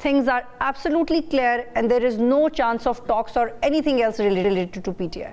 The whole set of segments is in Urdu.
things are absolutely clear and there is no chance of talks or anything else related to PTI?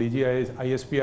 DGISP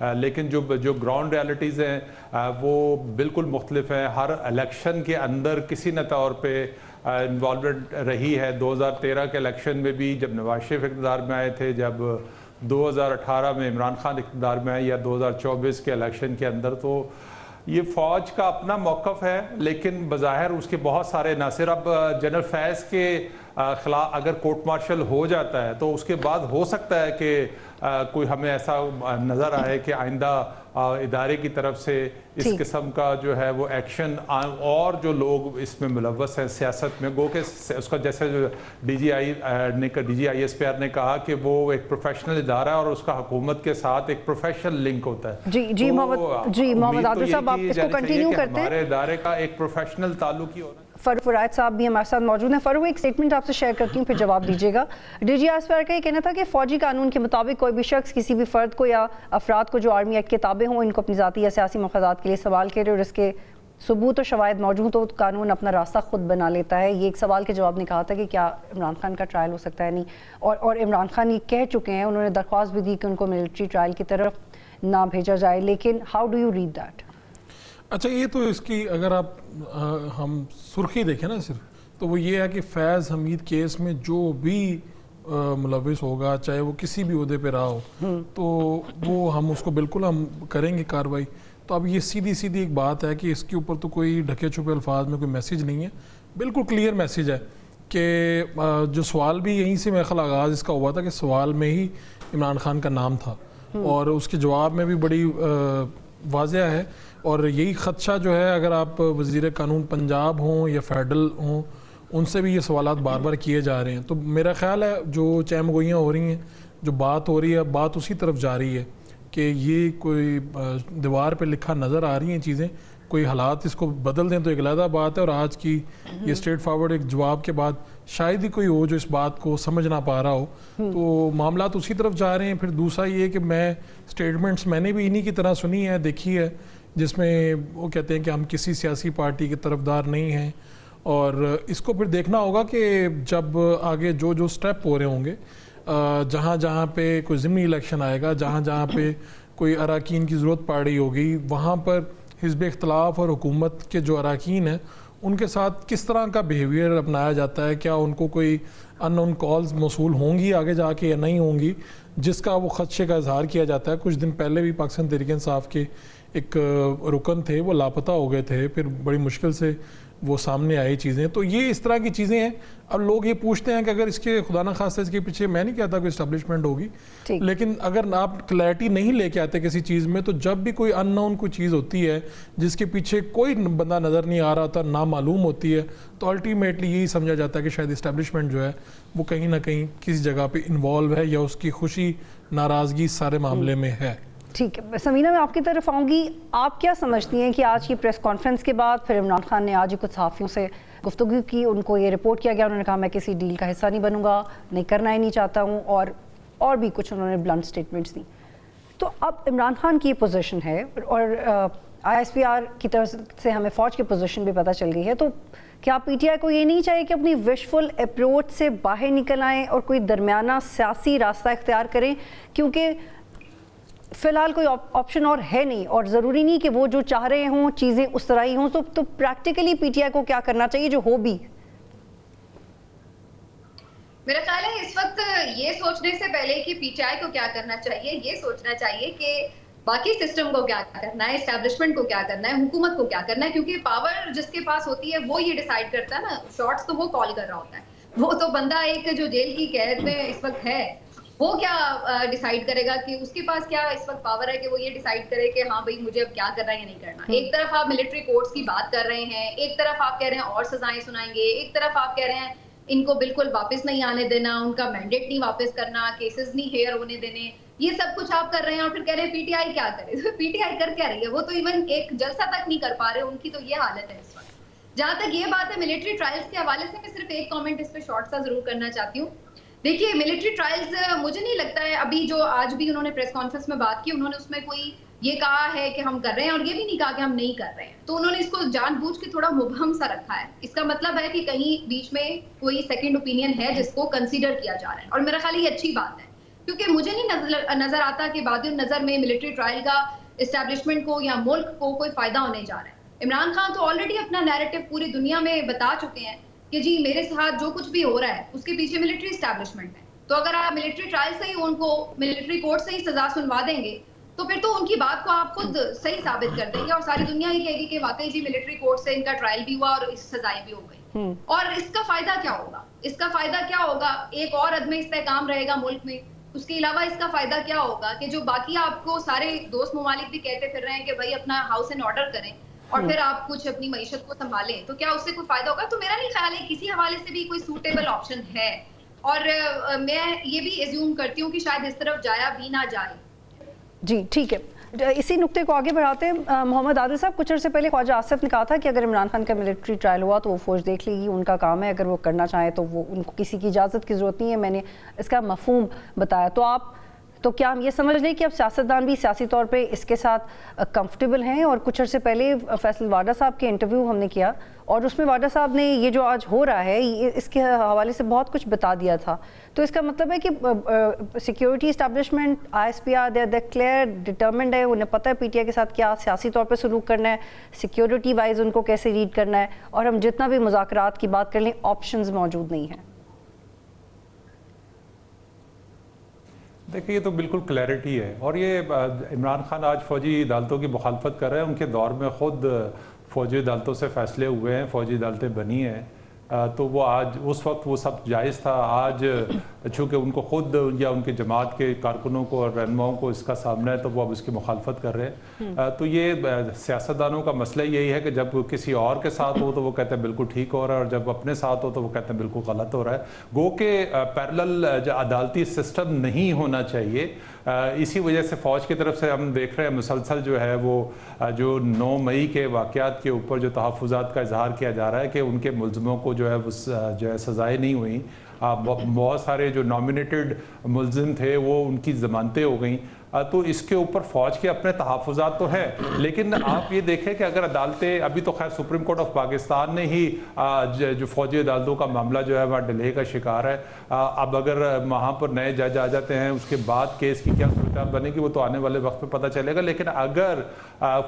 لیکن جو گراؤنڈ ریالٹیز ہیں وہ بالکل مختلف ہیں. ہر الیکشن کے اندر کسی نہ طور پہ انوالومنٹ رہی ہے. 2013 کے الیکشن میں بھی جب نواز شریف اقتدار میں آئے تھے, جب 2018 میں عمران خان اقتدار میں آئے, یا 2024 کے الیکشن کے اندر, تو یہ فوج کا اپنا موقف ہے, لیکن بظاہر اس کے بہت سارے عناصر. اب جنرل فیض کے خلاف اگر کورٹ مارشل ہو جاتا ہے تو اس کے بعد ہو سکتا ہے کہ کوئی ہمیں ایسا نظر آئے کہ آئندہ ادارے کی طرف سے اس قسم کا جو ہے وہ ایکشن, اور جو لوگ اس میں ملوث ہیں سیاست میں, گو کہ اس کا جیسے D G I S P R نے کہا کہ وہ ایک پروفیشنل ادارہ ہے اور اس کا حکومت کے ساتھ ایک پروفیشنل لنک ہوتا ہے. جی محمد عادل صاحب, آپ اس کو کنٹینیو کرتے ہیں. ہمارے ادارے کا ایک پروفیشنل تعلق ہی ہونا. فاروق فرائد صاحب بھی ہمارے ساتھ موجود ہیں. فاروق, ایک اسٹیٹمنٹ آپ سے شیئر کرتی ہوں, پھر جواب دیجیے گا. D G S P R کا یہ کہنا تھا کہ فوجی قانون کے مطابق کوئی بھی شخص کسی بھی فرد کو یا افراد کو جو آرمی ایکٹ کے تابع ہوں ان کو اپنی ذاتی یا سیاسی مفادات کے لیے استعمال کرے اور اس کے ثبوت و شواہد موجود ہو تو قانون اپنا راستہ خود بنا لیتا ہے. یہ ایک سوال کے جواب نے کہا تھا کہ کیا عمران خان کا ٹرائل ہو سکتا ہے. نہیں, اور عمران خان یہ کہہ چکے ہیں, انہوں نے درخواست بھی دی کہ ان کو ملٹری ٹرائل کی طرف نہ بھیجا جائے. لیکن how do you read that? اچھا, یہ تو اس کی اگر آپ ہم سرخی دیکھیں نا صرف, تو وہ یہ ہے کہ فیض حمید کیس میں جو بھی ملوث ہوگا, چاہے وہ کسی بھی عہدے پہ رہا ہو, تو وہ ہم اس کو بالکل ہم کریں گے کارروائی. تو اب یہ سیدھی ایک بات ہے کہ اس کے اوپر تو کوئی ڈھکے چھپے الفاظ میں کوئی میسیج نہیں ہے, بالکل کلیئر میسیج ہے کہ جو سوال بھی یہیں سے میرے خیال آغاز اس کا ہوا تھا کہ سوال میں ہی عمران خان کا نام تھا, اور اس کے جواب میں بھی بڑی واضح ہے. اور یہی خدشہ جو ہے, اگر آپ وزیر قانون پنجاب ہوں یا فیڈرل ہوں, ان سے بھی یہ سوالات بار بار کیے جا رہے ہیں. تو میرا خیال ہے جو چہم گوئیاں ہو رہی ہیں, جو بات ہو رہی ہے, بات اسی طرف جا رہی ہے کہ یہ کوئی دیوار پہ لکھا نظر آ رہی ہیں چیزیں, کوئی حالات اس کو بدل دیں تو ایک علیحدہ بات ہے. اور آج کی یہ اسٹریٹ فارورڈ ایک جواب کے بعد شاید ہی کوئی ہو جو اس بات کو سمجھ نہ پا رہا ہو, تو معاملات اسی طرف جا رہے ہیں. پھر دوسرا یہ کہ میں اسٹیٹمنٹس میں نے بھی انہی کی طرح سنی ہے, دیکھی ہے, جس میں وہ کہتے ہیں کہ ہم کسی سیاسی پارٹی کے طرفدار نہیں ہیں. اور اس کو پھر دیکھنا ہوگا کہ جب آگے جو سٹیپ ہو رہے ہوں گے, جہاں پہ کوئی ضمنی الیکشن آئے گا, جہاں پہ کوئی اراکین کی ضرورت پڑ رہی ہوگی, وہاں پر حزب اختلاف اور حکومت کے جو اراکین ہیں ان کے ساتھ کس طرح کا بیہیویئر اپنایا جاتا ہے. کیا ان کو کوئی ان نون کالز موصول ہوں گی آگے جا کے یا نہیں ہوں گی, جس کا وہ خدشے کا اظہار کیا جاتا ہے. کچھ دن پہلے بھی پاکستان تحریک انصاف کے ایک رکن تھے, وہ لاپتہ ہو گئے تھے, پھر بڑی مشکل سے وہ سامنے آئی چیزیں. تو یہ اس طرح کی چیزیں ہیں. اب لوگ یہ پوچھتے ہیں کہ اگر اس کے خدا نخواستہ اس کے پیچھے, میں نہیں کہتا کوئی اسٹیبلشمنٹ ہوگی, لیکن اگر آپ کلیئرٹی نہیں لے کے آتے کسی چیز میں, تو جب بھی کوئی ان نون کوئی چیز ہوتی ہے جس کے پیچھے کوئی بندہ نظر نہیں آ رہا ہوتا, نامعلوم ہوتی ہے, تو الٹیمیٹلی یہی سمجھا جاتا ہے کہ شاید اسٹیبلشمنٹ جو ہے وہ کہیں نہ کہیں کسی جگہ پہ انوالو ہے, یا اس کی خوشی ناراضگی سارے معاملے میں ہے. ٹھیک ہے, سمینہ میں آپ کی طرف آؤں گی. آپ کیا سمجھتی ہیں کہ آج کی پریس کانفرنس کے بعد پھر عمران خان نے آج ہی کچھ صحافیوں سے گفتگو کی, ان کو یہ رپورٹ کیا گیا, انہوں نے کہا میں کسی ڈیل کا حصہ نہیں بنوں گا, نہیں کرنا ہی نہیں چاہتا ہوں, اور بھی کچھ انہوں نے بلنٹ سٹیٹمنٹس دی. تو اب عمران خان کی پوزیشن ہے, اور آئی ایس پی آر کی طرف سے ہمیں فوج کی پوزیشن بھی پتہ چل گئی ہے. تو کیا پی ٹی آئی کو یہ نہیں چاہیے کہ اپنی وشفل اپروچ سے باہر نکل آئیں اور کوئی درمیانہ سیاسی راستہ اختیار کریں, کیونکہ فی الحال کوئی آپشن اور ہے نہیں, اور ضروری نہیں کہ وہ جو چاہ رہے ہوں چیزیں اس طرح ہی ہوں. تو پریکٹیکلی پی ٹی آئی کو کیا کرنا چاہیے جو ہو بھی؟ میرا خیال ہے اس وقت یہ سوچنے سے پہلے کہ پی ٹی آئی کو کیا کرنا چاہیے, یہ سوچنا چاہیے کہ باقی سسٹم کو کیا کرنا ہے, اسٹیبلشمنٹ کو کیا کرنا ہے, حکومت کو کیا کرنا ہے. کیونکہ پاور جس کے پاس ہوتی ہے وہ یہ ڈیسائیڈ کرتا ہے نا, شارٹس تو وہ کال کر رہا ہوتا ہے. وہ تو بندہ ایک جو جیل کی قید میں اس وقت ہے, وہ کیا ڈیسائیڈ کرے گا کہ اس کے پاس کیا اس وقت پاور ہے کہ وہ یہ ڈیسائیڈ کرے کہ ہاں بھائی مجھے اب کیا کرنا ہے یا نہیں کرنا. ایک طرف آپ ملٹری کورٹس کی بات کر رہے ہیں, ایک طرف آپ کہہ رہے ہیں اور سزائیں سنائیں گے, ایک طرف آپ کہہ رہے ہیں ان کو بالکل واپس نہیں آنے دینا, ان کا مینڈیٹ نہیں واپس کرنا, کیسز نہیں ہیئر ہونے دینے, یہ سب کچھ آپ کر رہے ہیں. اور پھر کہہ رہے ہیں پی ٹی آئی کیا کرے. پی ٹی آئی کر کیا رہی ہے, وہ تو ایون ایک جلسہ تک نہیں کر پا رہے, ان کی تو یہ حالت ہے اس وقت. جہاں تک یہ بات ہے ملٹری ٹرائلز کے حوالے سے, میں صرف ایک کامنٹ اس پہ شارٹ سا ضرور کرنا چاہتی ہوں. دیکھیے ملٹری ٹرائلز مجھے نہیں لگتا ہے, ابھی جو آج بھی انہوں نے پریس کانفرنس میں بات کی, انہوں نے اس میں کوئی یہ کہا ہے کہ ہم کر رہے ہیں, اور یہ بھی نہیں کہا کہ ہم نہیں کر رہے ہیں. تو انہوں نے اس کو جان بوجھ کے تھوڑا مبہم سا رکھا ہے. اس کا مطلب ہے کہ کہیں بیچ میں کوئی سیکنڈ اوپینین ہے جس کو کنسیڈر کیا جا رہا ہے, اور میرا خیال یہ اچھی بات ہے. کیونکہ مجھے نہیں نظر آتا کہ بعد نظر میں ملٹری ٹرائل کا اسٹیبلشمنٹ کو یا ملک کو کوئی فائدہ ہونے جا رہا ہے۔ عمران خان تو آلریڈی اپنا نیریٹو پوری دنیا میں بتا چکے ہیں کہ جی میرے ساتھ جو کچھ بھی ہو رہا ہے اس کے پیچھے ملٹری اسٹیبلشمنٹ ہے، تو اگر آپ ملٹری ٹرائل سے ہی ان کو ملٹری کورٹ سے ہی سزا سنوا دیں گے تو پھر تو ان کی بات کو آپ خود صحیح ثابت کر دیں گے اور ساری دنیا ہی کہے گی کہ واقعی جی ملٹری کورٹ سے ان کا ٹرائل بھی ہوا اور اس سزائیں بھی ہو گئی۔ اور اس کا فائدہ کیا ہوگا؟ اس کا فائدہ کیا ہوگا؟ ایک اور عدم استحکام رہے گا ملک میں۔ اس کے علاوہ اس کا فائدہ کیا ہوگا کہ جو باقی آپ کو سارے دوست ممالک بھی کہتے پھر رہے ہیں کہ بھائی اپنا ہاؤس اینڈ آرڈر کریں اور پھر آپ کچھ اپنی معیشت کو سنبھالیں، تو کیا اس سے کوئی فائدہ ہوگا؟ تو میرا نہیں خیال ہے کسی حوالے سے بھی کوئی سوٹیبل آپشن ہے، اور میں یہ بھی ایزیوم کرتی ہوں کہ شاید اس طرف جایا بھی نہ جائے۔ جی ٹھیک ہے، اسی نقطے کو آگے بڑھاتے ہیں۔ محمد عادل صاحب، کچھ عرصے پہلے خواجہ آصف نے کہا تھا کہ اگر عمران خان کا ملٹری ٹرائل ہوا تو وہ فوج دیکھ لے گی، ان کا کام ہے، اگر وہ کرنا چاہیں تو وہ ان کو کسی کی اجازت کی ضرورت نہیں ہے۔ میں نے اس کا مفہوم بتایا، تو کیا ہم یہ سمجھ لیں کہ اب سیاستدان بھی سیاسی طور پہ اس کے ساتھ کمفرٹیبل ہیں؟ اور کچھ عرصے پہلے فیصل واڈا صاحب کے انٹرویو ہم نے کیا اور اس میں واڈا صاحب نے یہ جو آج ہو رہا ہے اس کے حوالے سے بہت کچھ بتا دیا تھا، تو اس کا مطلب ہے کہ سیکیورٹی اسٹیبلشمنٹ ISPR دے کلیئر ڈٹرمنڈ ہے، انہیں پتہ ہے PTI کے ساتھ کیا سیاسی طور پہ سلوک کرنا ہے، سیکیورٹی وائز ان کو کیسے ریڈ کرنا ہے، اور ہم جتنا بھی مذاکرات کی بات کر لیں آپشنز موجود نہیں ہیں۔ دیکھیں یہ تو بالکل کلیئرٹی ہے، اور یہ عمران خان آج فوجی عدالتوں کی مخالفت کر رہے ہیں، ان کے دور میں خود فوجی عدالتوں سے فیصلے ہوئے ہیں، فوجی عدالتیں بنی ہیں، تو وہ آج اس وقت وہ سب جائز تھا۔ آج چونکہ ان کو خود یا ان کے جماعت کے کارکنوں کو اور رہنماؤں کو اس کا سامنا ہے تو وہ اب اس کی مخالفت کر رہے ہیں۔ تو یہ سیاستدانوں کا مسئلہ یہی ہے کہ جب کسی اور کے ساتھ ہو تو وہ کہتے ہیں بالکل ٹھیک ہو رہا ہے، اور جب اپنے ساتھ ہو تو وہ کہتے ہیں بالکل غلط ہو رہا ہے۔ گو کہ پیرلل عدالتی سسٹم نہیں ہونا چاہیے، اسی وجہ سے فوج کی طرف سے ہم دیکھ رہے ہیں مسلسل جو ہے وہ جو 9 مئی کے واقعات کے اوپر جو تحفظات کا اظہار کیا جا رہا ہے کہ ان کے ملزموں کو جو ہے سزائیں نہیں ہوئیں، بہت سارے جو نامینیٹڈ ملزم تھے وہ ان کی ضمانتیں ہو گئیں، تو اس کے اوپر فوج کے اپنے تحفظات تو ہیں، لیکن آپ یہ دیکھیں کہ اگر عدالتیں ابھی تو خیر سپریم کورٹ آف پاکستان نے ہی جو فوجی عدالتوں کا معاملہ جو ہے وہاں ڈیلے کا شکار ہے، اب اگر وہاں پر نئے جج آ جاتے ہیں اس کے بعد کیس کی کیا صورتحال بنے گی وہ تو آنے والے وقت میں پتہ چلے گا، لیکن اگر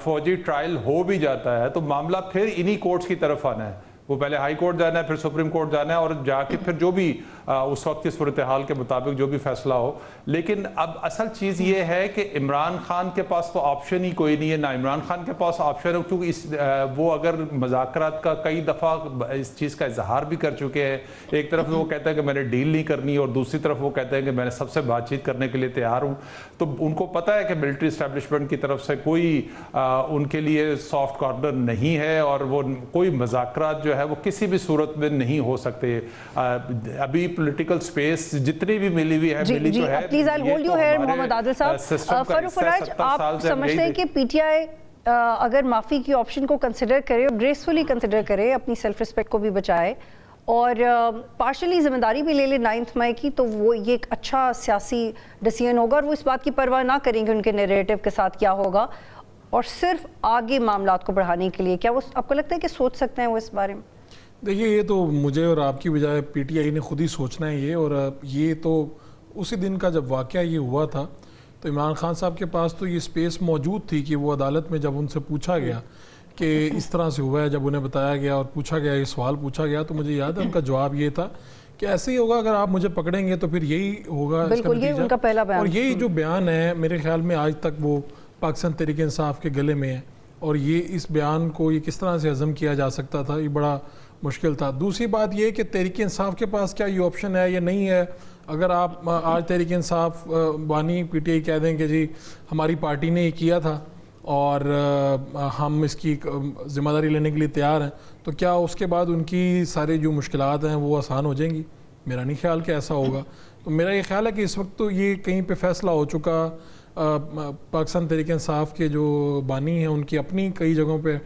فوجی ٹرائل ہو بھی جاتا ہے تو معاملہ پھر انہی کورٹس کی طرف آنا ہے، وہ پہلے ہائی کورٹ جانا ہے، پھر سپریم کورٹ جانا ہے، اور جا کے پھر جو بھی اس وقت کی صورتحال کے مطابق جو بھی فیصلہ ہو۔ لیکن اب اصل چیز یہ ہے کہ عمران خان کے پاس تو آپشن ہی کوئی نہیں ہے، نہ عمران خان کے پاس آپشن ہے، کیونکہ وہ اگر مذاکرات کا کئی دفعہ اس چیز کا اظہار بھی کر چکے ہیں، ایک طرف وہ کہتے ہیں کہ میں نے ڈیل نہیں کرنی اور دوسری طرف وہ کہتے ہیں کہ میں نے سب سے بات چیت کرنے کے لیے تیار ہوں، تو ان کو پتہ ہے کہ ملٹری اسٹیبلشمنٹ کی طرف سے کوئی ان کے لیے سافٹ کارنر نہیں ہے، اور وہ کوئی مذاکرات جو ہے وہ کسی بھی صورت میں نہیں ہو سکتے۔ ابھی پولیٹیکل سپیس جتنی بھی ملی ہوئی ہے، ملی جو ہے، please I hold you here Muhammad Adil صاحب۔ فاروق فراج، آپ سمجھتے ہیں کہ PTI اگر معافی کی آپشن کو کنسیڈر کرے اور گریسفلی کنسیڈر کرے، اپنی سیلف رسپیکٹ کو بھی بچائے اور پارشلی ذمہ داری بھی لے لے 9 مئی کی، تو وہ یہ ایک اچھا سیاسی ڈیسیژن ہوگا، اور وہ اس بات کی پرواہ نہ کریں گے ان کے نیریٹو کے ساتھ کیا ہوگا، اور صرف آگے معاملات کو بڑھانے کے لیے کیا وہ آپ کو لگتا ہے کہ سوچ سکتے ہیں وہ اس بارے میں؟ دیکھیے یہ تو مجھے اور آپ کی بجائے PTI نے خود ہی سوچنا ہے یہ، اور یہ تو اسی دن کا جب واقعہ یہ ہوا تھا تو عمران خان صاحب کے پاس تو یہ سپیس موجود تھی کہ وہ عدالت میں جب ان سے پوچھا گیا کہ اس طرح سے ہوا ہے، جب انہیں بتایا گیا اور پوچھا گیا، یہ سوال پوچھا گیا، تو مجھے یاد ہے ان کا جواب یہ تھا کہ ایسے ہی ہوگا، اگر آپ مجھے پکڑیں گے تو پھر یہی ہوگا اس کا نتیجہ۔ ان کا پہلا بیان، اور یہی جو بیان ہے میرے خیال میں آج تک وہ پاکستان تحریک انصاف کے گلے میں ہے، اور یہ اس بیان کو یہ کس طرح سے ہضم کیا جا سکتا تھا، یہ بڑا مشکل تھا۔ دوسری بات یہ کہ تحریک انصاف کے پاس کیا یہ آپشن ہے یا نہیں ہے؟ اگر آپ آج تحریک انصاف بانی PTI کہہ دیں کہ جی ہماری پارٹی نے یہ کیا تھا اور ہم اس کی ذمہ داری لینے کے لیے تیار ہیں، تو کیا اس کے بعد ان کی ساری جو مشکلات ہیں وہ آسان ہو جائیں گی؟ میرا نہیں خیال کہ ایسا ہوگا۔ تو میرا یہ خیال ہے کہ اس وقت تو یہ کہیں پہ فیصلہ ہو چکا، پاکستان تحریک انصاف کے جو بانی ہیں ان کی اپنی کئی جگہوں پہ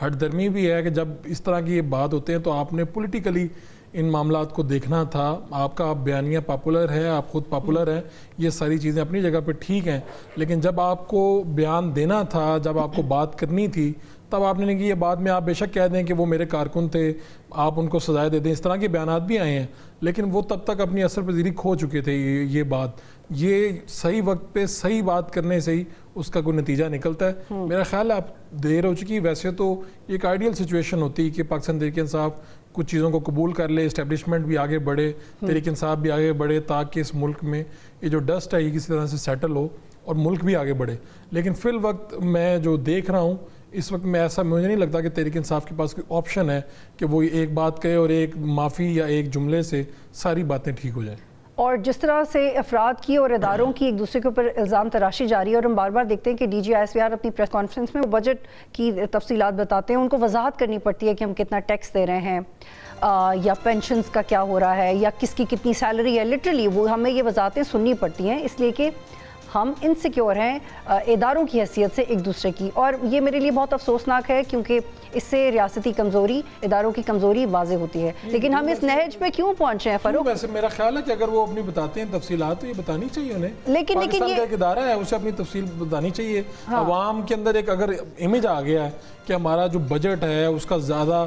ہٹ درمی بھی ہے کہ جب اس طرح کی یہ بات ہوتے ہیں تو آپ نے پولیٹیکلی ان معاملات کو دیکھنا تھا۔ آپ کا بیانیہ پاپولر ہے، آپ خود پاپولر ہیں، یہ ساری چیزیں اپنی جگہ پہ ٹھیک ہیں، لیکن جب آپ کو بیان دینا تھا، جب آپ کو بات کرنی تھی، تب آپ نے نہیں کیا. بعد میں آپ بے شک کہہ دیں کہ وہ میرے کارکن تھے, آپ ان کو سزائیں دے دیں, اس طرح کے بیانات بھی آئے ہیں, لیکن وہ تب تک اپنی اثر پذیری کھو چکے تھے. یہ بات, یہ صحیح وقت پہ صحیح بات کرنے سے ہی اس کا کوئی نتیجہ نکلتا ہے. میرا خیال ہے اب دیر ہو چکی. ویسے تو ایک آئیڈیل سچویشن ہوتی کہ پاکستان تحریک انصاف کچھ چیزوں کو قبول کر لے, اسٹیبلشمنٹ بھی آگے بڑھے, تحریک انصاف بھی آگے بڑھے, تاکہ اس ملک میں یہ جو ڈسٹ ہے یہ کسی طرح سے سیٹل ہو اور ملک بھی آگے بڑھے. لیکن فی الوقت میں جو دیکھ رہا ہوں اس وقت میں ایسا مجھے نہیں لگتا کہ تحریک انصاف کے پاس کوئی آپشن ہے کہ وہ ایک بات کہے اور ایک معافی یا ایک جملے سے ساری باتیں ٹھیک ہو جائیں. اور جس طرح سے افراد کی اور اداروں کی ایک دوسرے کے اوپر الزام تراشی جاری ہے, اور ہم بار بار دیکھتے ہیں کہ D G I S P R اپنی پریس کانفرنس میں بجٹ کی تفصیلات بتاتے ہیں, ان کو وضاحت کرنی پڑتی ہے کہ ہم کتنا ٹیکس دے رہے ہیں, یا پینشنز کا کیا ہو رہا ہے, یا کس کی کتنی سیلری ہے. لٹرلی وہ ہمیں یہ وضاحتیں سننی پڑتی ہیں, اس لیے کہ ہم انسیکیور ہیں اداروں کی حیثیت سے ایک دوسرے کی. اور یہ میرے لیے بہت افسوسناک ہے کیونکہ اس سے ریاستی کمزوری, اداروں کی کمزوری واضح ہوتی ہے. لیکن ہم اس نہج پہ کیوں پہنچے ہیں فاروق؟ ویسے میرا خیال ہے کہ اگر وہ اپنی بتاتے ہیں تفصیلات تو یہ بتانی چاہیے انہیں. لیکن پاکستان کا ایک ادارہ ہے, اسے اپنی تفصیل بتانی چاہیے. عوام کے اندر ایک اگر امیج آ گیا ہے کہ ہمارا جو بجٹ ہے اس کا زیادہ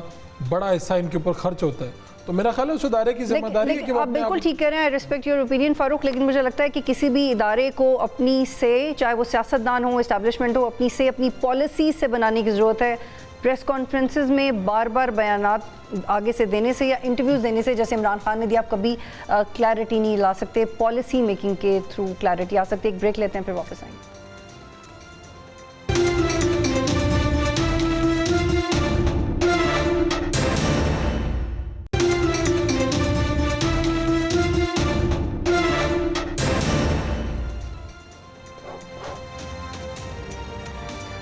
بڑا حصہ ان کے اوپر خرچ ہوتا ہے, تو میرا خیال ہے اس ادارے کی ذمہ داری ہے کہ وہ آپ بالکل ٹھیک کہہ رہے ہیں, ریسپیکٹ یور اوپینین فاروق, لیکن مجھے لگتا ہے کہ کسی بھی ادارے کو اپنی سے, چاہے وہ سیاستدان ہو, اسٹیبلشمنٹ ہو, اپنی سے اپنی پالیسیز سے بنانے کی ضرورت ہے. پریس کانفرنسز میں بار بار بیانات آگے سے دینے سے یا انٹرویوز دینے سے, جیسے عمران خان نے دیا, آپ کبھی کلیئرٹی نہیں لا سکتے. پالیسی میکنگ کے تھرو کلیئرٹی آ سکتی ہے. ایک بریک لیتے ہیں, پھر واپس آئیں گے.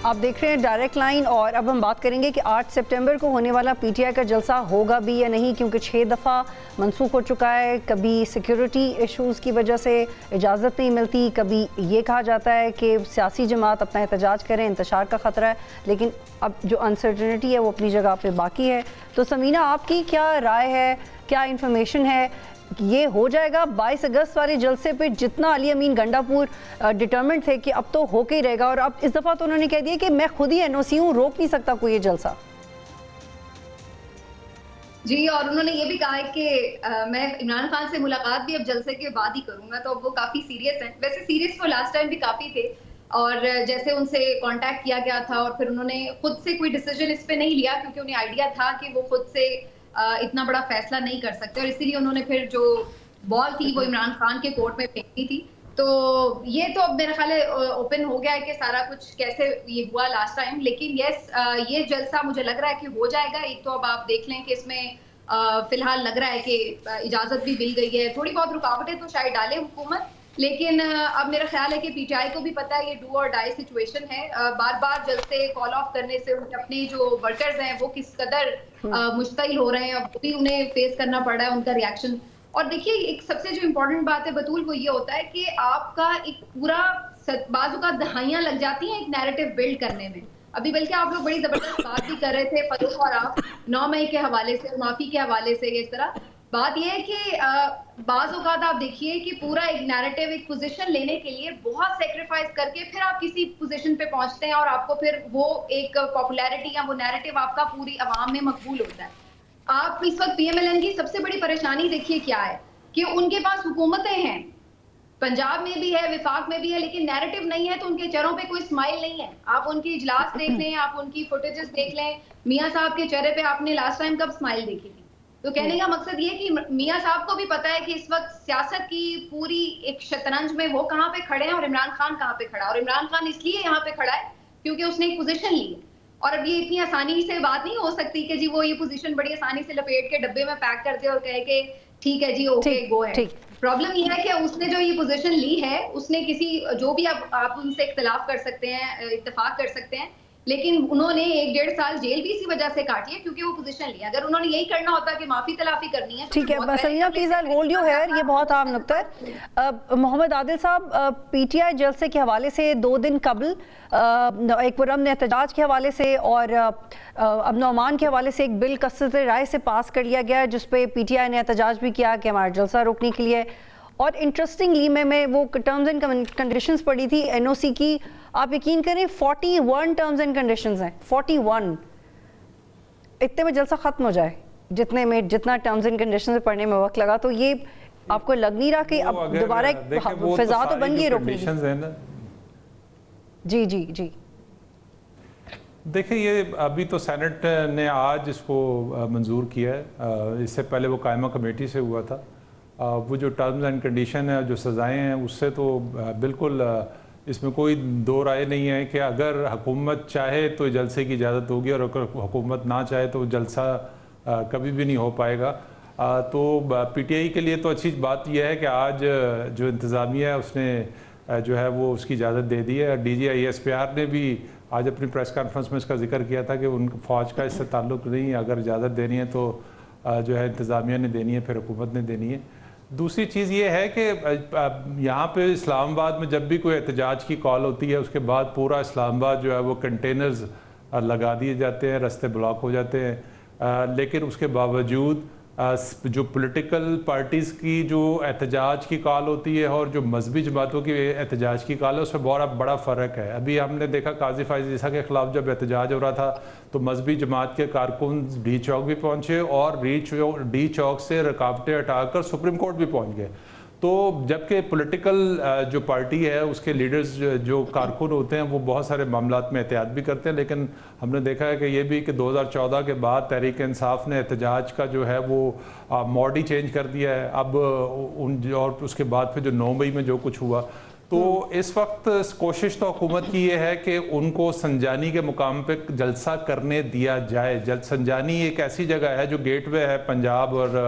آپ دیکھ رہے ہیں ڈائریکٹ لائن, اور اب ہم بات کریں گے کہ 8 سپٹمبر کو ہونے والا پی ٹی آئی کا جلسہ ہوگا بھی یا نہیں, کیونکہ 6 دفعہ منسوخ ہو چکا ہے. کبھی سیکیورٹی ایشوز کی وجہ سے اجازت نہیں ملتی, کبھی یہ کہا جاتا ہے کہ سیاسی جماعت اپنا احتجاج کریں, انتشار کا خطرہ ہے. لیکن اب جو انسرٹنٹی ہے وہ اپنی جگہ پہ باقی ہے. تو سمینہ, آپ کی کیا رائے ہے, کیا انفارمیشن ہے, یہ ہو جائے گا 22 اگست والے جلسے پہ جتنا علی امین گنڈا پور ڈٹرمنٹ تھے کہ اب تو ہو کے ہی رہے گا, اور اب اس دفعہ تو انہوں نے کہہ دیا کہ میں خود ہی این او سی ہوں, روک نہیں سکتا کوئی یہ جلسہ. جی, اور انہوں نے یہ بھی کہا ہے کہ میں عمران خان سے ملاقات بھی اب جلسے کے بعد ہی کروں گا, تو اب وہ کافی سیریس ہیں. ویسے سیریس وہ لاسٹ ٹائم بھی کافی تھے, اور جیسے ان سے کانٹیکٹ کیا گیا تھا اور پھر انہوں نے خود سے کوئی ڈیسیجن اس پہ نہیں لیا, کیونکہ انہیں آئیڈیا تھا کہ وہ خود سے اتنا بڑا فیصلہ نہیں کر سکتے, اور اسی لیے انہوں نے پھر جو بال تھی وہ عمران خان کے کورٹ میں پھینکی تھی. تو یہ تو اب میرا خیال ہے اوپن ہو گیا ہے کہ سارا کچھ کیسے یہ ہوا لاسٹ ٹائم. لیکن یس, یہ جلسہ مجھے لگ رہا ہے کہ ہو جائے گا. ایک تو اب آپ دیکھ لیں کہ اس میں فی الحال لگ رہا ہے کہ اجازت بھی مل گئی ہے. تھوڑی بہت رکاوٹیں تو شاید ڈالے حکومت, لیکن اب میرا خیال ہے کہ پی ٹی آئی کو بھی پتا ہے یہ ڈو اور ڈائی سچویشن ہے. بار بار جلسے کال آف کرنے سے اپنے جو ورکرز ہیں وہ کس قدر مشتعل ہو رہے ہیں, اب بھی انہیں فیس کرنا پڑ رہا ہے ان کا ریاکشن. اور دیکھیے, ایک سب سے جو امپورٹنٹ بات ہے بطول, وہ یہ ہوتا ہے کہ آپ کا ایک پورا بعض اوقات دہائیاں لگ جاتی ہیں ایک نیریٹو بلڈ کرنے میں. ابھی بلکہ آپ لوگ بڑی زبردست بات بھی کر رہے تھے فاروق اور آپ, 9 مئی کے حوالے سے, معافی کے حوالے سے. اس طرح بات یہ ہے کہ بعض اوقات آپ دیکھیے کہ پورا ایک نیریٹو, ایک پوزیشن لینے کے لیے بہت سیکریفائز کر کے پھر آپ کسی پوزیشن پہ پہنچتے ہیں, اور آپ کو پھر وہ ایک پاپولیرٹی یا وہ نیریٹو آپ کا پوری عوام میں مقبول ہوتا ہے. آپ اس وقت پی ایم ایل این کی سب سے بڑی پریشانی دیکھیے کیا ہے, کہ ان کے پاس حکومتیں ہیں, پنجاب میں بھی ہے, وفاق میں بھی ہے, لیکن نیریٹو نہیں ہے, تو ان کے چہروں پہ کوئی اسمائل نہیں ہے. آپ ان کی اجلاس دیکھ لیں, آپ ان کی فوٹیجز دیکھ لیں, میاں صاحب کے چہرے پہ آپ نے لاسٹ ٹائم کب اسمائل دیکھی تھی؟ تو کہنے کا مقصد یہ کہ میاں صاحب کو بھی پتا ہے کہ اس وقت سیاست کی پوری ایک شطرنج میں وہ کہاں پہ کھڑے ہیں اور عمران خان کہاں پہ کھڑا ہے. اور عمران خان اس لیے یہاں پہ کھڑا ہے کیونکہ اس نے ایک پوزیشن لی ہے, اور اب یہ اتنی آسانی سے بات نہیں ہو سکتی کہ جی وہ یہ پوزیشن بڑی آسانی سے لپیٹ کے ڈبے میں پیک کر دے اور کہے کہ ٹھیک ہے جی اوکے گو ہے. پرابلم یہ ہے کہ اس نے جو یہ پوزیشن لی ہے, اس نے کسی جو بھی آپ ان سے اختلاف کر سکتے ہیں, اتفاق کر سکتے ہیں, لیکن انہوں نے 1-1.5 سال جیل بھی اسی وجہ سے کاٹی ہے کیونکہ وہ پوزیشن لی. اگر انہوں نے یہی کرنا ہوتا کہ معافی تلافی کرنی ہے, ٹھیک ہے Selina please I hold you here, یہ بہت اہم نکتہ ہے. محمد عادل صاحب, پی ٹی آئی جلسے کے حوالے سے 2 دن قبل ایک پرامن احتجاج کے حوالے سے اور امن و امان کے حوالے سے ایک بل کثرت رائے سے پاس کر لیا گیا, جس پہ پی ٹی آئی نے احتجاج بھی کیا کہ ہمارا جلسہ روکنے کے لیے, اور انٹرسٹنگلی میں وہ ٹرمز اینڈ کنڈیشنز پڑھی تھی NOC کی, آپ یقین کریں 41 ٹرمز اینڈ کنڈیشنز ہیں, 41. اتنے میں جلسہ ختم ہو جائے, جتنا ٹرمز اینڈ کنڈیشنز پڑھنے میں وقت لگا. تو یہ آپ کو لگ نہیں رہا کہ اب دوبارہ ایک فضا تو بن گئی روکنے کی؟ جی جی جی دیکھیں, یہ ابھی تو سینٹ نے آج اس کو منظور کیا ہے, اس سے پہلے وہ قائمہ کمیٹی سے ہوا تھا. وہ جو ٹرمز اینڈ کنڈیشن ہے, جو سزائیں ہیں, اس سے تو بالکل اس میں کوئی دو رائے نہیں ہے کہ اگر حکومت چاہے تو جلسے کی اجازت ہوگی, اور اگر حکومت نہ چاہے تو جلسہ کبھی بھی نہیں ہو پائے گا. تو PTI کے لیے تو اچھی بات یہ ہے کہ آج جو انتظامیہ ہے اس نے جو ہے وہ اس کی اجازت دے دی ہے. DG ISPR نے بھی آج اپنی پریس کانفرنس میں اس کا ذکر کیا تھا کہ ان فوج کا اس سے تعلق نہیں, اگر اجازت دینی ہے تو جو ہے انتظامیہ نے دینی ہے, پھر حکومت نے دینی ہے. دوسری چیز یہ ہے کہ یہاں پہ اسلام آباد میں جب بھی کوئی احتجاج کی کال ہوتی ہے, اس کے بعد پورا اسلام آباد جو ہے وہ کنٹینرز لگا دیے جاتے ہیں, رستے بلاک ہو جاتے ہیں. لیکن اس کے باوجود جو پولیٹیکل پارٹیز کی جو احتجاج کی کال ہوتی ہے اور جو مذہبی جماعتوں کی احتجاج کی کال ہے, اس میں بہت بڑا فرق ہے. ابھی ہم نے دیکھا قاضی فائز عیسیٰ کے خلاف جب احتجاج ہو رہا تھا تو مذہبی جماعت کے کارکن ڈی چوک بھی پہنچے, اور ڈی چوک سے رکاوٹیں ہٹا کر سپریم کورٹ بھی پہنچ گئے. تو جبکہ پولیٹیکل جو پارٹی ہے اس کے لیڈرز جو کارکن ہوتے ہیں وہ بہت سارے معاملات میں احتیاط بھی کرتے ہیں, لیکن ہم نے دیکھا ہے کہ یہ بھی کہ 2014 کے بعد تحریک انصاف نے احتجاج کا جو ہے وہ موڈ ہی چینج کر دیا ہے. اب اور اس کے بعد پھر جو 9 مئی میں جو کچھ ہوا, تو اس وقت کوشش تو حکومت کی یہ ہے کہ ان کو سنجانی کے مقام پہ جلسہ کرنے دیا جائے. سنجانی ایک ایسی جگہ ہے جو گیٹ وے ہے پنجاب اور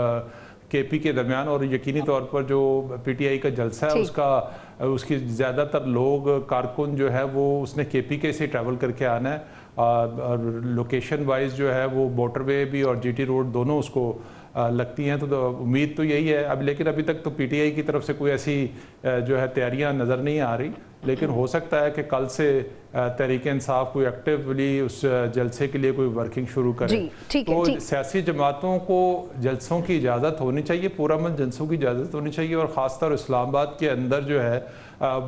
KP کے درمیان, اور یقینی طور پر جو PTI کا جلسہ ہے اس کی زیادہ تر لوگ کارکن جو ہے وہ اس نے KP کے سے ٹریول کر کے آنا ہے, اور لوکیشن وائز جو ہے وہ موٹر وے بھی اور GT روڈ دونوں اس کو لگتی ہیں. تو امید تو یہی ہے اب, لیکن ابھی تک تو PTI کی طرف سے کوئی ایسی جو ہے تیاریاں نظر نہیں آ رہی, لیکن ہو سکتا ہے کہ کل سے تحریک انصاف کوئی ایکٹیولی اس جلسے کے لیے کوئی ورکنگ شروع کرے. تو سیاسی جماعتوں کو جلسوں کی اجازت ہونی چاہیے, پورا من جلسوں کی اجازت ہونی چاہیے, اور خاص طور اسلام آباد کے اندر جو ہے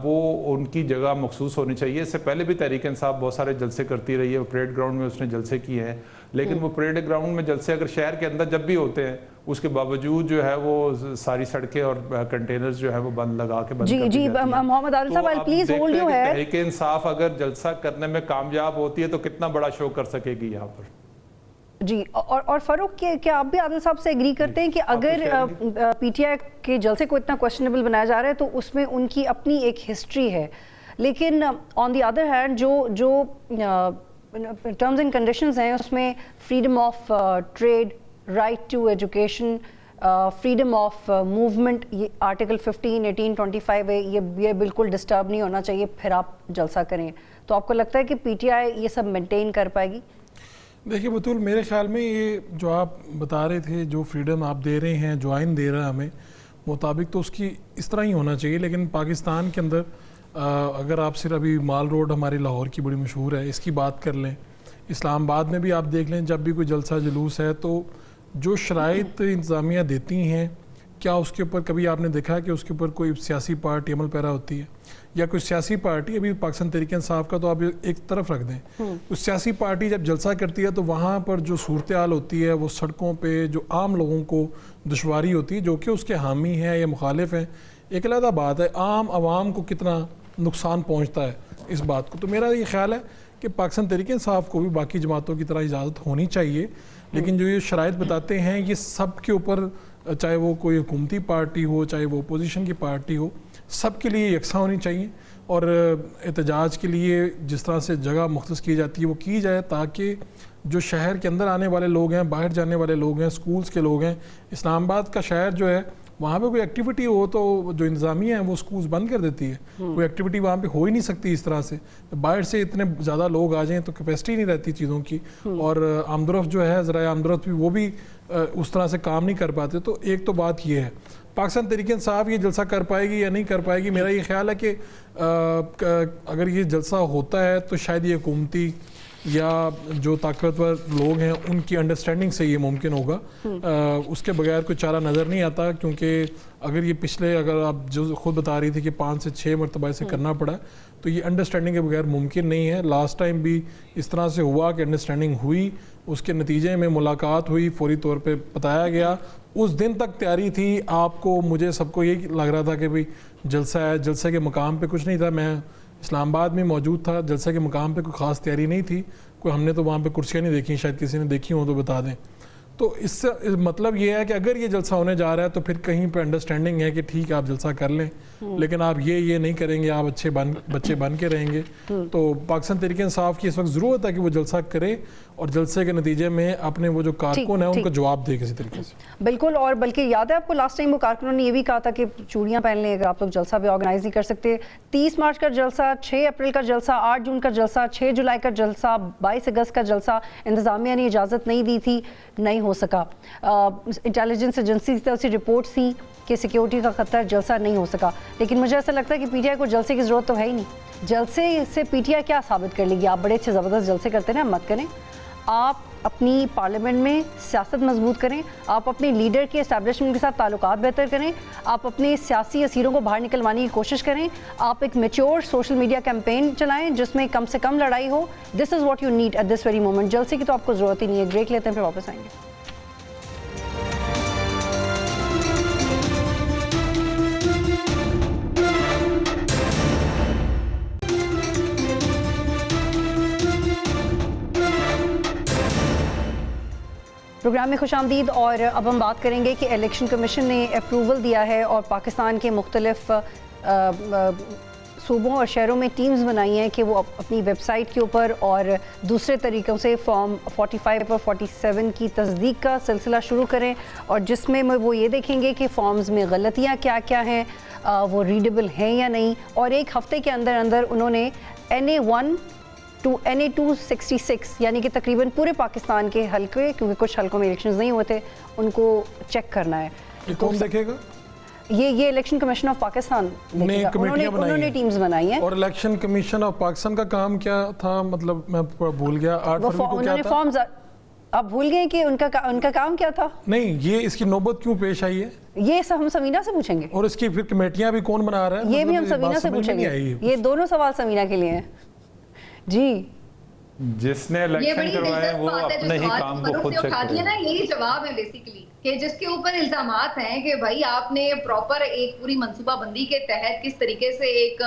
وہ ان کی جگہ مخصوص ہونی چاہیے. اس سے پہلے بھی تحریک انصاف بہت سارے جلسے کرتی رہی ہے, پریڈ گراؤنڈ میں اس نے جلسے کیے ہیں, لیکن وہ پریڈ گراؤنڈ میں جلسے اگر شہر کے اندر جب بھی ہوتے ہیں اس کے باوجود جو ہے وہ ساری سڑکیں اور کنٹینرز جو ہے وہ بند لگا کے بند کر دی جاتی ہیں. محمد عادل صاحب پلیز ہولڈ یو ہے. تحریک انصاف اگر جلسہ کرنے میں کامیاب ہوتی ہے تو کتنا بڑا شو کر سکے گی یہاں پر. جی, اور فاروق کیا آپ بھی عادل صاحب سے ایگری کرتے ہیں کہ اگر PTI کے جلسے کو اتنا کویسچنیبل بنایا جا رہا ہے تو اس میں ان کی اپنی ایک ہسٹری ہے, لیکن آن دی ادر ہینڈ جو ٹرمز اینڈ کنڈیشنز ہیں اس میں freedom of trade, right to education, freedom of movement, یہ آرٹیکل 15, 18, 25 ہے, یہ بالکل ڈسٹرب نہیں ہونا چاہیے, پھر آپ جلسہ کریں. تو آپ کو لگتا ہے کہ PTI یہ سب مینٹین کر پائے گی؟ دیکھیے بطول, میرے خیال میں یہ جو آپ بتا رہے تھے, جو فریڈم آپ دے رہے ہیں, جو آئین دے رہا ہے ہمیں مطابق, تو اس کی اس طرح ہی ہونا چاہیے. لیکن پاکستان کے اندر اگر آپ صرف ابھی مال روڈ ہماری لاہور کی بڑی مشہور ہے, اس کی بات کر لیں, اسلام آباد میں بھی آپ دیکھ لیں, جب بھی کوئی جلسہ جلوس ہے تو جو شرائط انتظامیہ دیتی ہیں, کیا اس کے اوپر کبھی آپ نے دیکھا کہ اس کے اوپر کوئی سیاسی پارٹی عمل پیرا ہوتی ہے, یا کوئی سیاسی پارٹی, ابھی پاکستان تحریک انصاف کا تو آپ ایک طرف رکھ دیں, کوئی سیاسی پارٹی جب جلسہ کرتی ہے تو وہاں پر جو صورتحال ہوتی ہے وہ سڑکوں پہ جو عام لوگوں کو دشواری ہوتی ہے, جو کہ اس کے حامی ہیں یا مخالف ہیں, ایک علیحدہ بات ہے. عام عوام کو کتنا نقصان پہنچتا ہے اس بات کو. تو میرا یہ خیال ہے کہ پاکستان تحریک انصاف کو بھی باقی جماعتوں کی طرح اجازت ہونی چاہیے, لیکن جو یہ شرائط بتاتے ہیں یہ سب کے اوپر, چاہے وہ کوئی حکومتی پارٹی ہو, چاہے وہ اپوزیشن کی پارٹی ہو, سب کے لیے یکساں ہونی چاہیے. اور احتجاج کے لیے جس طرح سے جگہ مختص کی جاتی ہے وہ کی جائے, تاکہ جو شہر کے اندر آنے والے لوگ ہیں, باہر جانے والے لوگ ہیں, سکولز کے لوگ ہیں, اسلام آباد کا شہر جو ہے وہاں پہ کوئی ایکٹیویٹی ہو تو جو انتظامیہ ہیں وہ سکولز بند کر دیتی ہے. کوئی ایکٹیویٹی وہاں پہ ہو ہی نہیں سکتی اس طرح سے, باہر سے اتنے زیادہ لوگ آ جائیں تو کیپیسٹی نہیں رہتی چیزوں کی, اور آمد و رفت جو ہے, ذرائع آمد و رفت بھی وہ بھی اس طرح سے کام نہیں کر پاتے. تو ایک تو بات یہ ہے, پاکستان تحریک انصاف یہ جلسہ کر پائے گی یا نہیں کر پائے گی, میرا یہ خیال ہے کہ اگر یہ جلسہ ہوتا ہے تو شاید یہ حکومتی یا جو طاقتور لوگ ہیں ان کی انڈرسٹینڈنگ سے یہ ممکن ہوگا. اس کے بغیر کوئی چارہ نظر نہیں آتا, کیونکہ اگر یہ پچھلے, اگر آپ جو خود بتا رہی تھی کہ 5 سے 6 مرتبہ اسے کرنا پڑا, تو یہ انڈرسٹینڈنگ کے بغیر ممکن نہیں ہے. لاسٹ ٹائم بھی اس طرح سے ہوا کہ انڈرسٹینڈنگ ہوئی, اس کے نتیجے میں ملاقات ہوئی, فوری طور پہ بتایا گیا, اس دن تک تیاری تھی. آپ کو, مجھے, سب کو یہی لگ رہا تھا کہ بھئی جلسہ ہے, جلسے کے مقام پہ کچھ نہیں تھا. میں اسلام آباد میں موجود تھا, جلسے کے مقام پہ کوئی خاص تیاری نہیں تھی, کوئی ہم نے تو وہاں پہ کرسیاں نہیں دیکھی, شاید کسی نے دیکھی ہوں تو بتا دیں. تو اس سے مطلب یہ ہے کہ اگر یہ جلسہ ہونے جا رہا ہے تو پھر کہیں پہ انڈرسٹینڈنگ ہے کہ ٹھیک ہے آپ جلسہ کر لیں, لیکن آپ یہ نہیں کریں گے, آپ اچھے بچے بن کے رہیں گے. تو پاکستان تحریک انصاف کی اس وقت ضرورت ہے کہ وہ جلسہ کرے اور جلسے کے نتیجے میں اپنے وہ جو کارکن ہیں ان کو جواب دے کسی طریقے سے. بالکل, اور بلکہ یاد ہے آپ کو لاسٹ ٹائم وہ کارکنوں نے یہ بھی کہا تھا کہ چوڑیاں پہن لیں اگر آپ لوگ جلسہ بھی آرگنائز نہیں کر سکتے. 30 مارچ کا جلسہ, 6 اپریل کا جلسہ, 8 جون کا جلسہ, 6 جولائی کا جلسہ, 22 اگست کا جلسہ, انتظامیہ نے اجازت نہیں دی تھی, نہیں ہو سکا. انٹیلیجنس ایجنسی کی طرف سے رپورٹس تھیں کہ سیکیورٹی کا خطرہ, جلسہ نہیں ہو سکا. لیکن مجھے ایسا لگتا ہے کہ پی ٹی آئی کو جلسے کی ضرورت تو ہے ہی نہیں. جلسے سے پی ٹی آئی کیا ثابت کر لے گی؟ آپ بڑے اچھے زبردست جلسے کرتے ہیں, مت کریں. آپ اپنی پارلیمنٹ میں سیاست مضبوط کریں, آپ اپنے لیڈر کے اسٹیبلشمنٹ کے ساتھ تعلقات بہتر کریں, آپ اپنے سیاسی اسیروں کو باہر نکلوانے کی کوشش کریں, آپ ایک میچور سوشل میڈیا کیمپین چلائیں جس میں کم سے کم لڑائی ہو. This is what you need at this very moment. جلسے کی تو آپ کو ضرورت ہی نہیں ہے. بریک لیتے ہیں, پھر واپس آئیں گے. پروگرام میں خوش آمدید. اور اب ہم بات کریں گے کہ الیکشن کمیشن نے اپروول دیا ہے اور پاکستان کے مختلف صوبوں اور شہروں میں ٹیمز بنائی ہیں کہ وہ اپنی ویب سائٹ کے اوپر اور دوسرے طریقوں سے فارم 45 اور 47 کی تصدیق کا سلسلہ شروع کریں, اور جس میں وہ یہ دیکھیں گے کہ فارمز میں غلطیاں کیا کیا ہیں, وہ ریڈیبل ہیں یا نہیں. اور ایک ہفتے کے اندر اندر انہوں نے NA1 to NA266 یعنی کہ تقریباً پورے پاکستان کے حلقے, کیونکہ کچھ حلقوں میں الیکشنز نہیں ہوئے تھے, ان کو چیک کرنا ہے. یہ کون دیکھے گا؟ یہ الیکشن کمیشن آف پاکستان دیکھے گا. انہوں نے ٹیمز بنائی ہیں. اور الیکشن کمیشن آف پاکستان کا کام کیا تھا؟ مطلب میں بھول گیا. 8 فروری کو کیا تھا؟ فارمز آپ بھول گئے کہ ان کا کام کیا تھا؟ نہیں, یہ اس کی نوبت کیوں پیش آئی ہے یہ ہم سمینہ سے پوچھیں گے. اور اس کی پھر کمیٹیاں بھی کون بنا رہا ہے یہ بھی ہم سمینہ سے پوچھیں گے. یہ دونوں سوال سمینہ کے لیے ہیں. جی, جس نے الیکشن کروائے وہ اپنے ہی کام کو خود چیک کرے. یہی جواب ہے بیسیکلی کہ جس کے اوپر الزامات ہیں کہ بھائی آپ نے پراپر ایک پوری منصوبہ بندی کے تحت کس طریقے سے ایک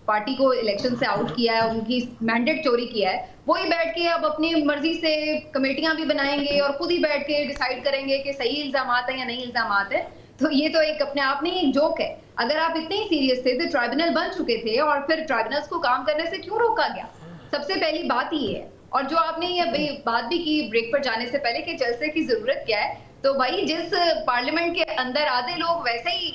پارٹی کو الیکشن سے آؤٹ کیا ہے, ان کی مینڈیٹ چوری کیا ہے, وہی بیٹھ کے اب اپنی مرضی سے کمیٹیاں بھی بنائیں گے اور خود ہی بیٹھ کے ڈیسائیڈ کریں گے کہ صحیح الزامات ہیں یا نہیں الزامات ہیں. تو یہ تو ایک اپنے آپ میں ایک جوک ہے. اگر آپ اتنے ہی سیریس تھے تو ٹرائبونل بن چکے تھے, اور پھر ٹرائبونلز کو کام کرنے سے کیوں روکا گیا؟ سب سے پہلی بات یہ ہے. اور جو آپ نے یہ بات بھی کی بریک پر جانے سے پہلے کہ جلسے کی ضرورت کیا ہے, تو بھائی جس پارلیمنٹ کے اندر آدھے لوگ ویسے ہی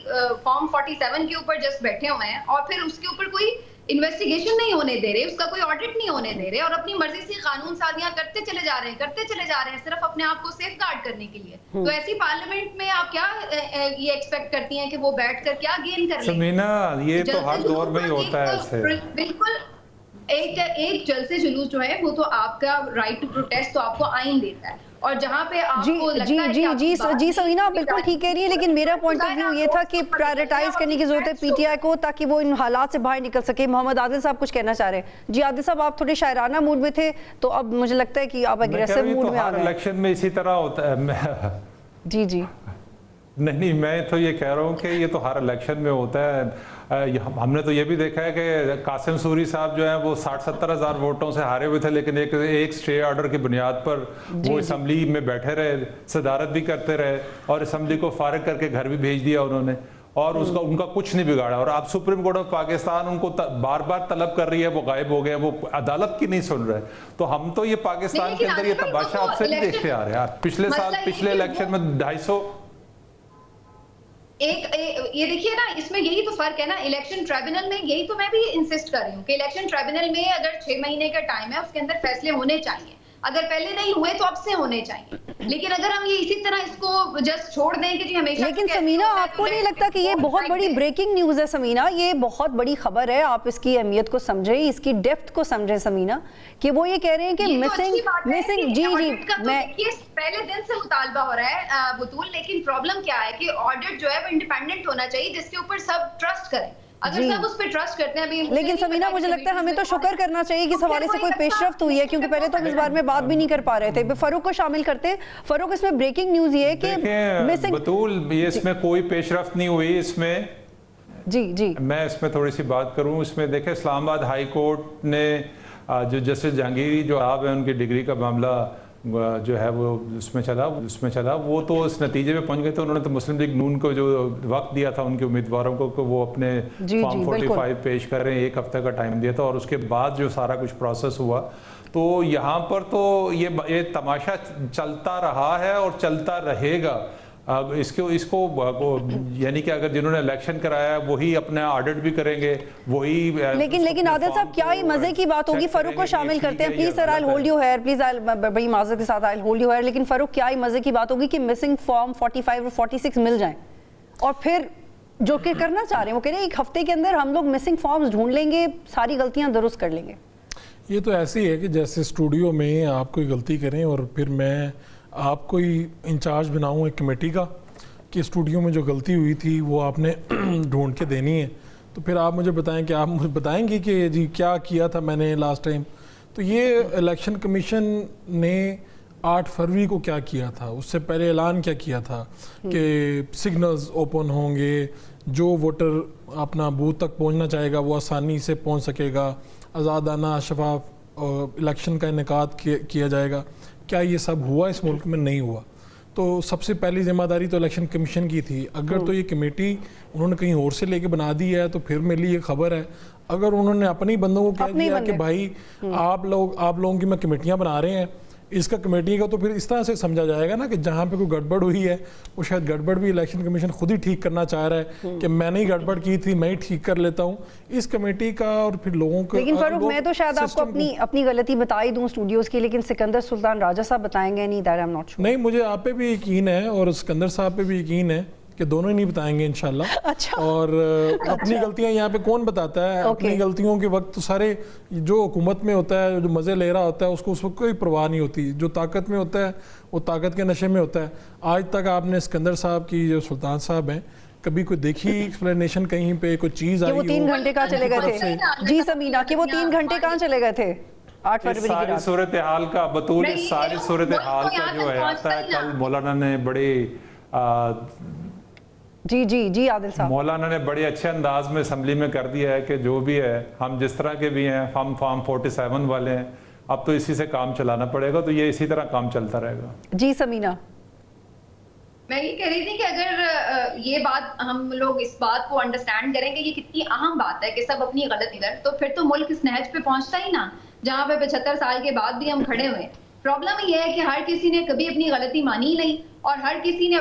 فارم 47 کے اوپر جسٹ بیٹھے ہوئے ہیں اور پھر اس کے اوپر کوئی انویسٹیگیشن نہیں ہونے دے رہے, اس کا کوئی آڈٹ نہیں ہونے دے رہے, اور اپنی مرضی سے قانون سازیاں کرتے چلے جا رہے ہیں صرف اپنے آپ کو سیف گارڈ کرنے کے لیے. تو ایسی پارلیمنٹ میں آپ کیا یہ ایکسپیکٹ کرتی ہیں کہ وہ بیٹھ کر کیا گین کر لیں؟ سمینہ, یہ تو ہر دور میں ہی ہوتا ہے ایسے. بالکل, ایک جلسے جلوس جو ہے وہ تو آپ کا رائٹ ٹو پروٹیسٹ تو آپ کو آئین دیتا ہے, اور جہاں پہ آپ کو لگتا ہے جی سمینہ آپ بالکل ٹھیک کہہ رہی ہیں, لیکن میرا پوائنٹ آف ویو یہ تھا کہ پرائیورٹائز کرنے کی ضرورت ہے پی ٹی آئی کو تاکہ وہ ان حالات سے باہر نکل سکے. محمد عادل صاحب کچھ کہنا چاہ رہے ہیں. جی عادل صاحب, آپ تھوڑے شاعرانہ موڈ میں تھے, تو اب مجھے لگتا ہے کہ آپ اگریسو موڈ میں آ گئے. الیکشن میں اسی طرح ہوتا ہے. جی نہیں, میں تو یہ کہہ رہا ہوں کہ یہ تو ہر الیکشن میں ہوتا ہے. ہم نے تو یہ بھی دیکھا ہے کہ قاسم سوری صاحب جو ہیں وہ 60-70 ہزار ووٹوں سے ہارے ہوئے تھے, لیکن ایک اسٹے آرڈر کی بنیاد پر وہ اسمبلی میں بیٹھے رہے, صدارت بھی کرتے رہے, اور اسمبلی کو فارغ کر کے گھر بھی بھیج دیا انہوں نے, اور ان کا کچھ نہیں بگاڑا. اور اب سپریم کورٹ آف پاکستان ان کو بار بار طلب کر رہی ہے, وہ غائب ہو گئے, وہ عدالت کی نہیں سن رہے. تو ہم تو یہ پاکستان کے اندر یہ تماشا آپ سے نہیں دیکھتے آ رہے ہیں. پچھلے سال پچھلے الیکشن میں 250 یہ دیکھیے نا, اس میں یہی تو فرق ہے نا. الیکشن ٹرائبونل میں یہی تو میں بھی انسسٹ کر رہی ہوں کہ الیکشن ٹرائبونل میں اگر 6 مہینے کا ٹائم ہے, اس کے اندر فیصلے ہونے چاہیے. اگر پہلے نہیں ہوئے تو اب سے ہونے چاہیے. لیکن اگر ہم یہ اسی طرح اس کو جسٹ چھوڑ دیں کہ جی ہمیشہ. لیکن سمینہ آپ کو نہیں لگتا کہ یہ بہت بڑی بریکنگ نیوز ہے سمینہ, یہ بہت بڑی خبر ہے, آپ اس کی اہمیت کو سمجھیں, اس کی ڈیپتھ کو سمجھیں سمینہ, کہ وہ یہ کہہ رہے ہیں کہ مسنگ جی میں پہلے دن سے مطالبہ ہو رہا ہے بطول, لیکن پرابلم کیا ہے کہ آڈٹ جو ہے وہ انڈیپینڈنٹ ہونا چاہیے جس کے اوپر سب ٹرسٹ کریں. اگر سب اس پہ ٹرسٹ کرتے ہیں. لیکن سمینہ مجھے لگتا ہے ہمیں تو شکر کرنا چاہیے کہ اس حوالے سے کوئی پیش رفت ہوئی ہے, کیونکہ پہلے تو ہم اس بارے میں بات بھی نہیں کر پا رہے تھے. فاروق کو شامل کرتے ہیں. فاروق, اس میں بریکنگ نیوز یہ ہے کہ بطول یہ اس میں کوئی پیش رفت نہیں ہوئی. اس میں جی میں اس میں تھوڑی سی بات کروں. اس میں دیکھیں اسلام آباد ہائی کورٹ نے جو جسٹس جہانگیری جو آپ ہیں ان کی ڈگری کا معاملہ جو ہے وہ اس میں چلا وہ تو اس نتیجے میں پہنچ گئے تھے. انہوں نے تو مسلم لیگ نون کو جو وقت دیا تھا ان کے امیدواروں کو کہ وہ اپنے فارم 45 پیش کر رہے ہیں, 1 ہفتے کا ٹائم دیا تھا, اور اس کے بعد جو سارا کچھ پروسیس ہوا تو یہاں پر تو یہ تماشا چلتا رہا ہے اور چلتا رہے گا. اس کو یعنی کہ اگر جنہوں نے الیکشن کرایا ہے وہی اپنا آڈٹ بھی کریں گے, وہی. لیکن عادل صاحب کیا ہی مزے کی بات ہوگی. فاروق کو شامل کرتے ہیں please sir. I hold you here please, بڑی معذرت کے ساتھ آئی ہولڈ یو ہیئر. لیکن فاروق, کیا ہی مزے کی بات ہوگی کہ مسنگ فارم 45 اور 46 مل جائیں, اور پھر جو کہ کرنا چاہ رہے ہیں وہ کہہ رہے ہیں 1 ہفتے کے اندر ہم لوگ مسنگ فارمز ڈھونڈ لیں گے, ساری غلطیاں درست کر لیں گے. یہ تو ایسی ہے کہ جیسے اسٹوڈیو میں آپ کوئی غلطی کریں اور پھر میں آپ کو ہی انچارج بناؤں ایک کمیٹی کا کہ اسٹوڈیو میں جو غلطی ہوئی تھی وہ آپ نے ڈھونڈ کے دینی ہے, تو پھر آپ مجھے بتائیں کہ آپ مجھے بتائیں گے کہ جی کیا کیا تھا میں نے لاسٹ ٹائم. تو یہ الیکشن کمیشن نے 8 فروری کو کیا کیا تھا, اس سے پہلے اعلان کیا تھا کہ سگنلز اوپن ہوں گے, جو ووٹر اپنا بوتھ تک پہنچنا چاہے گا وہ آسانی سے پہنچ سکے گا, آزادانہ شفاف الیکشن کا انعقاد کیا جائے گا. کیا یہ سب ہوا اس ملک میں؟ نہیں ہوا. تو سب سے پہلی ذمہ داری تو الیکشن کمیشن کی تھی. اگر تو یہ کمیٹی انہوں نے کہیں اور سے لے کے بنا دی ہے تو پھر میرے لیے یہ خبر ہے. اگر انہوں نے اپنے بندوں کو کہہ دیا کہ بھائی آپ لوگوں کی میں کمیٹیاں بنا رہے ہیں, اس کا کمیٹی کا, تو پھر اس طرح سے سمجھا جائے گا نا کہ جہاں پہ کوئی گڑبڑ ہوئی ہے وہ شاید گڑبڑ بھی الیکشن کمیشن خود ہی ٹھیک کرنا چاہ رہا ہے کہ میں نے ہی گڑبڑ کی تھی, میں ہی ٹھیک کر لیتا ہوں اس کمیٹی کا. اور پھر لوگوں کو. لیکن فاروق, میں تو شاید آپ کو اپنی غلطی بتا ہی دوں اسٹوڈیوز کی, لیکن سکندر سلطان راجہ صاحب بتائیں گے نہیں, that I am not sure. نہیں, مجھے آپ پہ بھی یقین ہے اور سکندر صاحب پہ بھی یقین ہے کہ دونوں ہی نہیں بتائیں گے انشاءاللہ. اور اپنی غلطیاں یہاں پہ کون بتاتا ہے؟ اپنی غلطیوں کے وقت تو سارے جو حکومت میں ہوتا ہے, جو مزے لے رہا ہوتا ہے, اس کو اس وقت کوئی پرواہ نہیں ہوتی. جو طاقت میں ہوتا ہے وہ طاقت کے نشے میں ہوتا ہے. آج تک آپ نے سکندر صاحب کی, جو سلطان صاحب ہیں, کبھی کوئی دیکھی ایکسپلینیشن کہیں پہ کوئی چیز آئی وہ 3 گھنٹے کہاں چلے گئے تھے؟ جی سمینہ, کہ وہ 3 گھنٹے کہاں چلے گئے تھے 8 فروری کی رات؟ ساری صورتحال کا بطول, ساری صورتحال کا جو ہے آتا ہے. کل مولانا نے بڑی جی عادل صاحب, مولانا نے بڑے اچھے انداز میں اسمبلی میں کر دیا ہے کہ جو بھی ہے, ہم جس طرح کے بھی ہیں, ہم فارم 47 والے ہیں, اب تو اسی سے کام چلانا پڑے گا. تو یہ اسی طرح کام چلتا رہے گا. جی سمینہ, میں یہ کہہ رہی تھی کہ اگر یہ بات ہم لوگ اس بات کو انڈرسٹینڈ کریں کہ یہ کتنی اہم بات ہے کہ سب اپنی غلطی کر, تو پھر تو ملک اس نہج پہ پہنچتا ہی نا جہاں پہ 75 سال کے بعد بھی ہم کھڑے ہوئے. پرابلم یہ ہے کہ ہر کسی نے کبھی اپنی غلطی مانی ہی نہیں, اور ہر کسی نے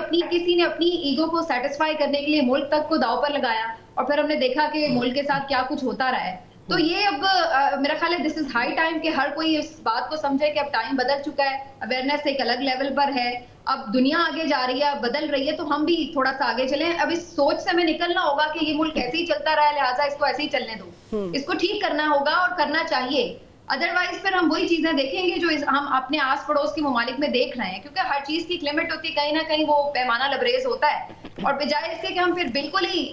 اپنی ایگو کو سیٹسفائی کرنے کے لیے ملک تک کو داؤ پر لگایا, اور پھر ہم نے دیکھا کہ ملک کے ساتھ کیا کچھ ہوتا رہا ہے. تو یہ اب میرا خیال ہے دس از ہائی ٹائم کہ ہر کوئی اس بات کو سمجھے کہ اب ٹائم بدل چکا ہے, اویئرنیس ایک الگ لیول پر ہے, اب دنیا آگے جا رہی ہے, بدل رہی ہے, تو ہم بھی تھوڑا سا آگے چلیں. اب اس سوچ سے ہمیں نکلنا ہوگا کہ یہ ملک ایسے ہی چلتا رہا ہے, لہٰذا اس کو ایسے ہی چلنے دو, اس کو ٹھیک کرنا ہوگا اور کرنا چاہیے. ادروائز پھر ہم وہی چیزیں دیکھیں گے جو ہم اپنے آس پڑوس کے ممالک میں دیکھ رہے ہیں, کیونکہ ہر چیز کی ایک لمٹ ہوتی ہے, کہیں نہ کہیں وہ پیمانہ لبریز ہوتا ہے. اور بجائے اس کے کہ ہم پھر بالکل ہی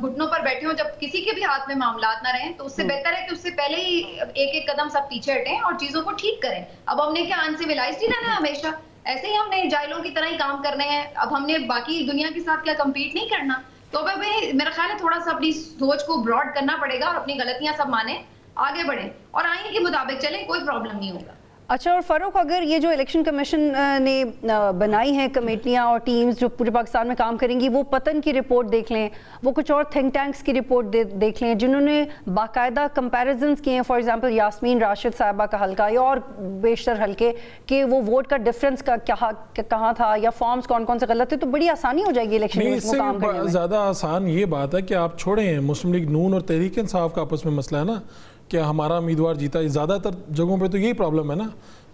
گھٹنوں پر بیٹھے ہوں جب کسی کے بھی ہاتھ میں معاملات نہ رہیں, تو اس سے بہتر ہے کہ اس سے پہلے ہی ایک قدم سب پیچھے ہٹیں اور چیزوں کو ٹھیک کریں. اب ہم نے کیا انسیولائزڈ ہی رہنا ہے ہمیشہ, ایسے ہی ہم نے جاہلوں کی طرح ہی کام کرنے ہیں. اب ہم نے باقی دنیا کے ساتھ کیا کمپیٹ نہیں کرنا. تو اب میرا خیال ہے تھوڑا سا اپنی سوچ کو براڈ کرنا پڑے گا اور اپنی غلطیاں سب مانیں, آگے بڑھیں اور آئین کے مطابق چلیں, کوئی پرابلم نہیں ہوگا. اچھا, اور فاروق, اگر یہ جو الیکشن کمیشن نے بنائی ہیں کمیٹیاں اور ٹیمز جو پورے پاکستان میں کام کریں گی, وہ پتن کی رپورٹ دیکھ لیں, وہ کچھ اور تھنک ٹینکس کی رپورٹ دیکھ لیں جنہوں نے باقاعدہ کمپیریزنز کیے ہیں, فار ایگزامپل یاسمین راشد صاحبہ کا حلقہ یا اور بیشتر حلقے, کہ وہ ووٹ کا ڈفرینس کہاں تھا یا فارمز کون کون سے غلط تھے, تو بڑی آسانی ہو جائے گی الیکشن کمیشن کو کام کرنے میں. زیادہ آسان یہ بات ہے کہ آپ چھوڑیں مسلم لیگ نون اور تحریک انصاف کا آپس میں مسئلہ ہے نا کہ ہمارا امیدوار جیتا. زیادہ تر جگہوں پہ تو یہی پرابلم ہے نا